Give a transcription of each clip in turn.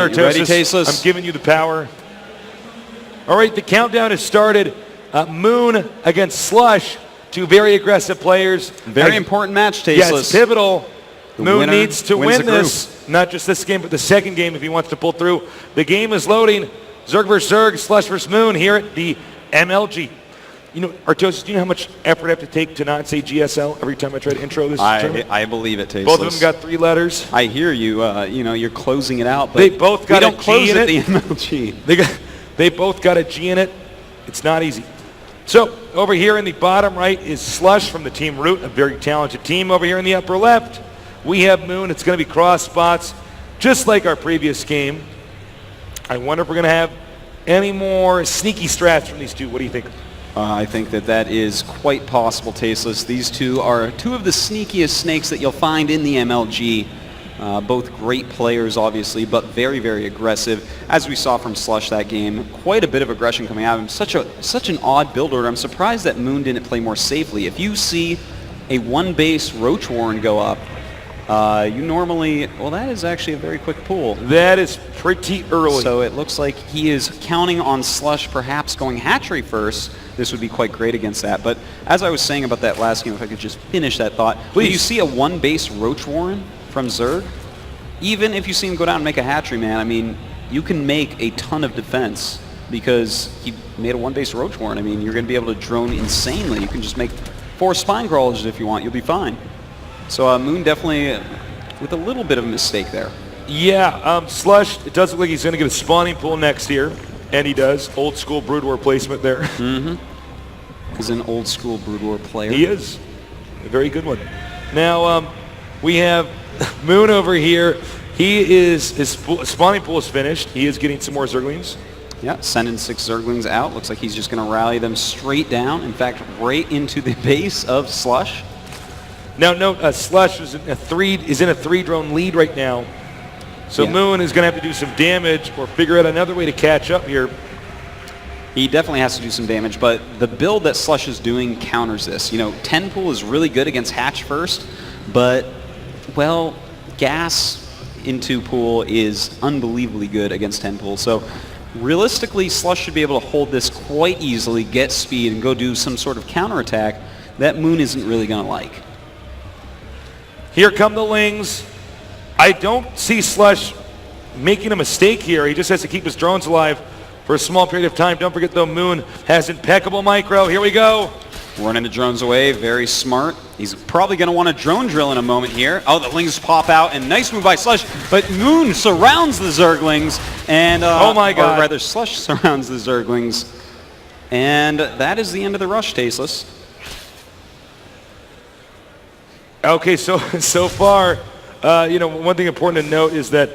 it, you ready, Tasteless? I'm giving you the power. All right, the countdown has started. Moon against Slush, two very aggressive players. Very important match, Tasteless. Yeah, it's pivotal. Moon needs to win this, not just this game, but the second game if he wants to pull through. The game is loading. Zerg vs. Zerg, Slush vs. Moon here at the MLG. You know, Artosis, do you know how much effort I have to take to not say GSL every time I try to intro this tournament? I believe it, Tasteless. Both of them got 3 letters. I hear you. You know, you're closing it out, but they both got we don't close at the MLG. They both got a G in it. It's not easy. So over here in the bottom right is Slush from the team Root, a very talented team. Over here in the upper left, we have Moon. It's going to be cross spots, just like our previous game. I wonder if we're going to have any more sneaky strats from these two. What do you think? I think that is quite possible, Tasteless. These two are two of the sneakiest snakes that you'll find in the MLG. Both great players, obviously, but very, very aggressive. As we saw from Slush that game, quite a bit of aggression coming out of him. Such an odd build order. I'm surprised that Moon didn't play more safely. If you see a 1-base Roach Warren go up, you normally, well, that is actually a very quick pull. That is pretty early. So it looks like he is counting on Slush perhaps going hatchery first. This would be quite great against that. But as I was saying about that last game, if I could just finish that thought. Please. When you see a 1-base Roach Warren from Zerg, even if you see him go down and make a hatchery, man, I mean, you can make a ton of defense because he made a 1-base Roach Warren. I mean, you're going to be able to drone insanely. You can just make 4 spine crawlers if you want. You'll be fine. So Moon definitely with a little bit of a mistake there. Yeah, Slush, it does look like he's going to get a spawning pool next year. And he does. Old school Brood War placement there. Mm-hmm. He's an old school Brood War player. He is. A very good one. Now, we have Moon over here. His spawning pool is finished. He is getting some more Zerglings. Yeah, sending 6 Zerglings out. Looks like he's just going to rally them straight down. In fact, right into the base of Slush. Now, note, Slush is in a 3-drone lead right now. So yeah. Moon is going to have to do some damage or figure out another way to catch up here. He definitely has to do some damage, but the build that Slush is doing counters this. You know, 10 pool is really good against hatch first, but, well, gas into pool is unbelievably good against 10 pool. So realistically, Slush should be able to hold this quite easily, get speed, and go do some sort of counterattack that Moon isn't really going to like. Here come the Lings. I don't see Slush making a mistake here. He just has to keep his drones alive for a small period of time. Don't forget, though, Moon has impeccable micro. Here we go. Running the drones away. Very smart. He's probably going to want a drone drill in a moment here. Oh, the Lings pop out, and nice move by Slush. But Moon surrounds the Zerglings. And, oh, my God. Or rather, Slush surrounds the Zerglings. And that is the end of the rush, Tasteless. Okay, so far, you know, one thing important to note is that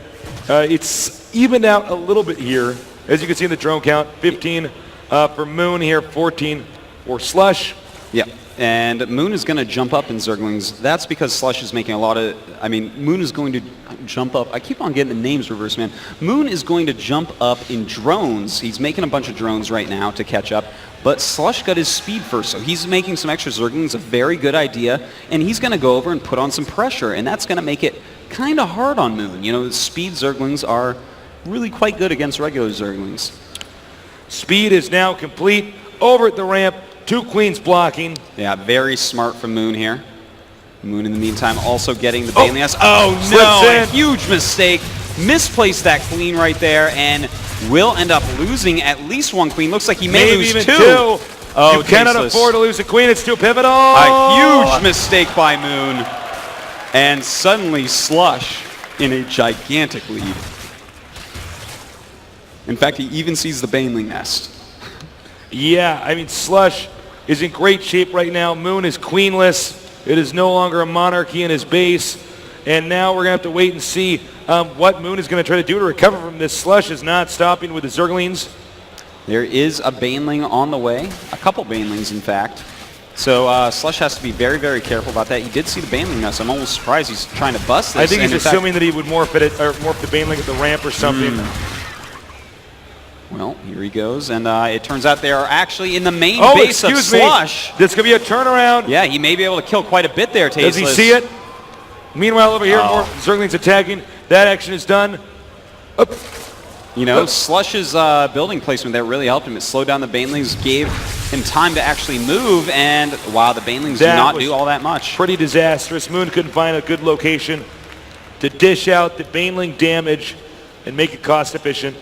it's evened out a little bit here. As you can see in the drone count, 15 for Moon here, 14 for Slush. Yeah, and Moon is going to jump up in Zerglings. That's because Slush is making a lot of, I mean, Moon is going to jump up. I keep on getting the names reversed, man. Moon is going to jump up in drones. He's making a bunch of drones right now to catch up. But Slush got his speed first, so he's making some extra Zerglings, a very good idea, and he's going to go over and put on some pressure, and that's going to make it kind of hard on Moon. You know, speed Zerglings are really quite good against regular Zerglings. Speed is now complete. Over at the ramp, 2 Queens blocking. Yeah, very smart from Moon here. Moon, in the meantime, also getting the Baneling. Oh, no, a huge mistake. Misplaced that Queen right there, and will end up losing at least 1 Queen. Looks like he may lose even 2. Oh, you cannot afford to lose a Queen. It's too pivotal. A huge mistake by Moon. And suddenly Slush in a gigantic lead. In fact, he even sees the Baneling nest. Yeah, I mean, Slush is in great shape right now. Moon is queenless. It is no longer a monarchy in his base. And now we're going to have to wait and see what Moon is going to try to do to recover from this. Slush is not stopping with the Zerglings. There is a Baneling on the way. A couple Banelings, in fact. So Slush has to be very, very careful about that. He did see the Baneling nest. I'm almost surprised he's trying to bust this. I think he's assuming that he would morph the Baneling at the ramp or something. Well, here he goes, and it turns out they are actually in the main base of Slush. This could be a turnaround. Yeah, he may be able to kill quite a bit there, Tasteless. Does he see it? Meanwhile, over here, more Zerglings attacking. That action is done. You know, Slush's building placement there really helped him. It slowed down the Banelings, gave him time to actually move, and wow, the Banelings did not do all that much. Pretty disastrous. Moon couldn't find a good location to dish out the Baneling damage and make it cost efficient.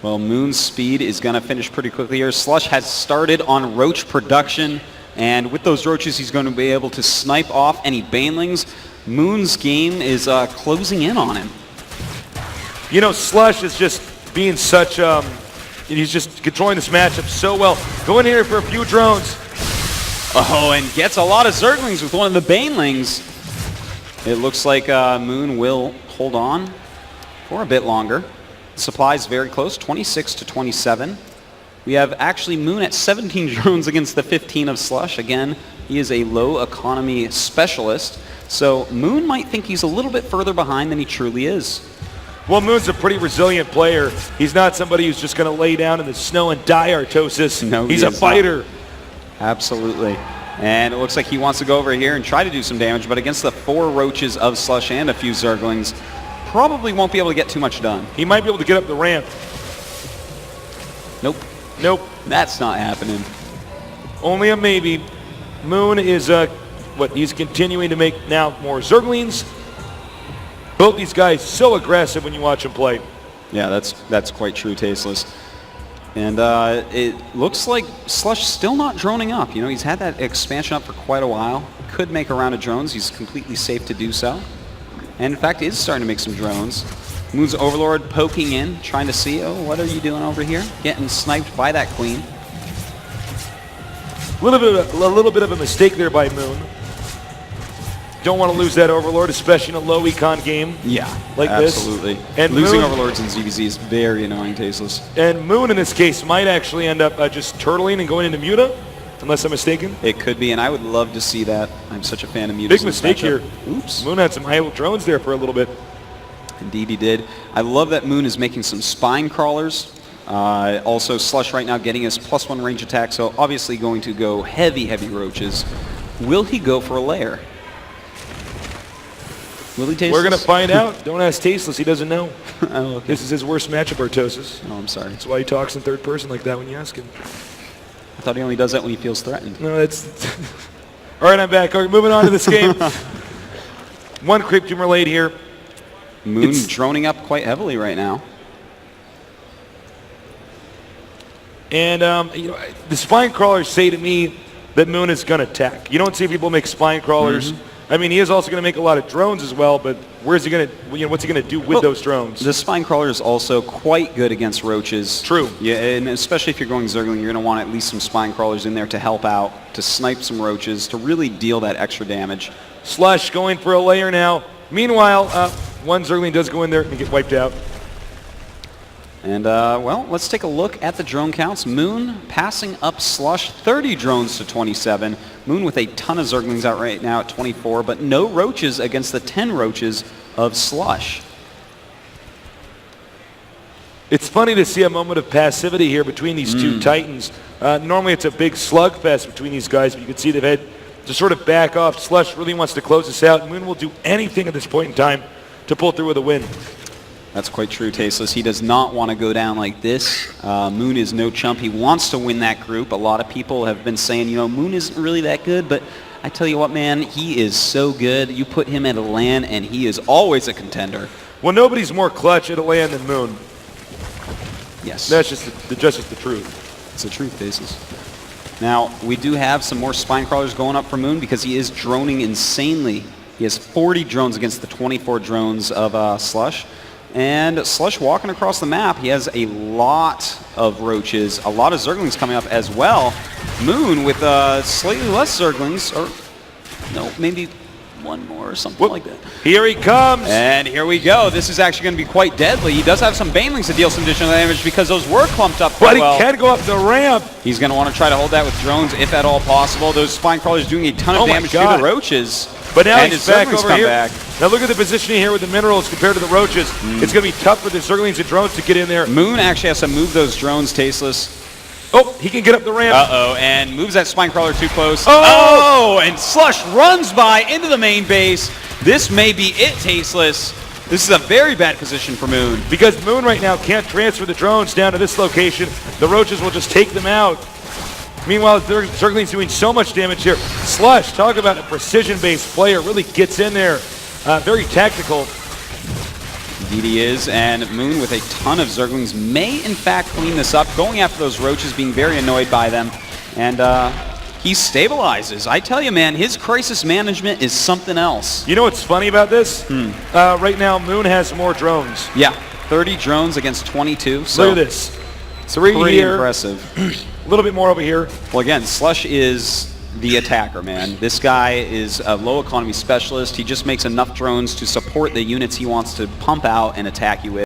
Well, Moon's speed is going to finish pretty quickly here. Slush has started on Roach production, and with those Roaches, he's going to be able to snipe off any Banelings. Moon's game is closing in on him. You know, Slush is just being such, he's just controlling this matchup so well. Go in here for a few drones. Oh, and gets a lot of Zerglings with one of the Banelings. It looks like Moon will hold on for a bit longer. The supply is very close, 26 to 27. We have actually Moon at 17 drones against the 15 of Slush. Again, he is a low economy specialist. So Moon might think he's a little bit further behind than he truly is. Well, Moon's a pretty resilient player. He's not somebody who's just going to lay down in the snow and die Artosis. No, he's a fighter. Absolutely. And it looks like he wants to go over here and try to do some damage, but against the 4 Roaches of Slush and a few Zerglings, probably won't be able to get too much done. He might be able to get up the ramp. Nope. Nope. That's not happening. Only a maybe. Moon is, he's continuing to make now more Zerglings. Both these guys so aggressive when you watch them play. Yeah, that's quite true, Tasteless. And it looks like Slush still not droning up. You know, he's had that expansion up for quite a while. Could make a round of drones. He's completely safe to do so. And in fact, is starting to make some drones. Moon's Overlord poking in, trying to see, oh, what are you doing over here? Getting sniped by that Queen. A little bit of a mistake there by Moon. Don't want to lose that Overlord, especially in a low econ game. Yeah, like absolutely. This. And losing Moon, Overlords in ZVZ is very annoying, Tasteless. And Moon in this case might actually end up just turtling and going into Muta, unless I'm mistaken. It could be, and I would love to see that. I'm such a fan of Muta. Big mistake here. Oops. Moon had some high drones there for a little bit. Indeed he did. I love that Moon is making some spine crawlers. Also, Slush right now getting his +1 range attack, so obviously going to go heavy Roaches. Will he go for a lair? Will he, Tasteless? We're going to find out. Don't ask Tasteless. He doesn't know. Oh, okay. This is his worst matchup, Artosis. Oh, I'm sorry. That's why he talks in third person like that when you ask him. I thought he only does that when he feels threatened. No, that's... All right, I'm back. Okay, moving on to this game. One quick tumor late here. Moon droning up quite heavily right now. And you know, the spine crawlers say to me that Moon is going to attack. You don't see people make spine crawlers. I mean, he is also going to make a lot of drones as well, but where's he going to, what's he going to do with those drones? The spine crawler is also quite good against Roaches. True. Yeah, and especially if you're going Zergling, you're going to want at least some spine crawlers in there to help out, to snipe some Roaches, to really deal that extra damage. Slush going for a layer now. Meanwhile, one Zergling does go in there and get wiped out. And, well, let's take a look at the drone counts. Moon passing up Slush, 30 drones to 27. Moon with a ton of Zerglings out right now at 24, but no Roaches against the 10 Roaches of Slush. It's funny to see a moment of passivity here between these two Titans. Normally it's a big slugfest between these guys, but you can see they've had to sort of back off. Slush really wants to close this out. Moon will do anything at this point in time to pull through with a win. That's quite true, Tasteless. He does not want to go down like this. Moon is no chump. He wants to win that group. A lot of people have been saying, you know, Moon isn't really that good, but I tell you what, man, he is so good. You put him at a LAN, and he is always a contender. Well, nobody's more clutch at a LAN than Moon. Yes. That's just the truth. It's the truth, Tasteless. Now, we do have some more spine crawlers going up for Moon because he is droning insanely. He has 40 drones against the 24 drones of Slush. And Slush walking across the map, he has a lot of Roaches, a lot of Zerglings coming up as well. Moon with slightly less Zerglings, or no, maybe one more or something like that. Here he comes. And here we go. This is actually going to be quite deadly. He does have some Banelings to deal some additional damage because those were clumped up quite well. But he can go up the ramp. He's going to want to try to hold that with drones if at all possible. Those spine crawlers doing a ton of damage to the Roaches. But now and he's back over here. Back. Now look at the positioning here with the minerals compared to the Roaches. It's going to be tough for the Zerglings and drones to get in there. Moon actually has to move those drones, Tasteless. Oh, he can get up the ramp. Uh-oh, and moves that spine crawler too close. Oh, and Slush runs by into the main base. This may be it, Tasteless. This is a very bad position for Moon. Because Moon right now can't transfer the drones down to this location. The Roaches will just take them out. Meanwhile, Zergling's doing so much damage here. Slush, talk about a precision-based player, really gets in there. Very tactical. Indeed he is, and Moon with a ton of Zerglings may in fact clean this up, going after those Roaches, being very annoyed by them. And he stabilizes. I tell you, man, his crisis management is something else. You know what's funny about this? Right now, Moon has more drones. Yeah, 30 drones against 22. So look at this. It's pretty here. impressive. A little bit more over here. Well, again, Slush is the attacker, man. This guy is a low economy specialist. He just makes enough drones to support the units he wants to pump out and attack you with.